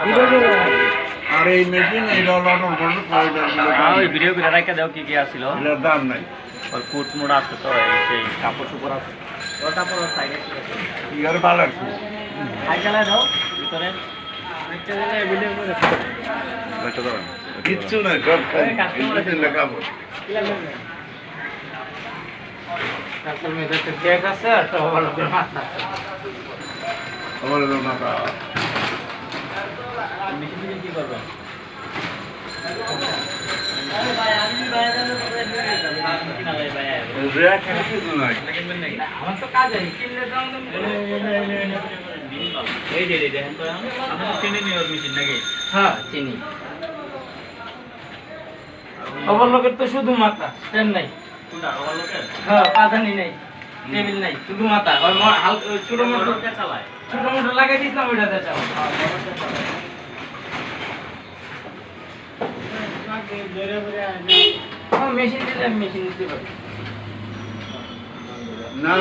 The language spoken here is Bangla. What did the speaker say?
আর এই মেশিন এটা লটন ফটন ওই ভিডিও করে রাখা দাও কি কি আসছিল এটার দাম নাই। ওই কুট মুড় আছে তো এই সেই কাপড় চোপড় আছে ওটা পুরো সাইডে ইয়ার ভালো লাগছে। সাইকেলে দাও ভিতরে একটা দিলে ভিডিও করে কিচ্ছু নাই, সব মেশিন কাপড়। কাপড় মধ্যে তো কেক আছে আর তো ভালো করে মাথা আমার মাথা মেশিন কি করবে কিছু নাই। আমার তো কাজ আছে কিনলে দাম এই দে দেখেন তো আমরা চিনি নিয়ে মেশিন নাকি হ্যাঁ চিনি ওভারলোকের তো শুধু মাথা স্ট্যান্ড নাই কোনটা ওভারলোকের হ্যাঁ পাদানি নাই টেবিল নাই শুধু মাথা ওই হালকা ছোট মোটর চালায় ছোট মোটর লাগাই দিস না ওইটাতে চালায় মেশিন দিলে মেশিন দিতে পারি না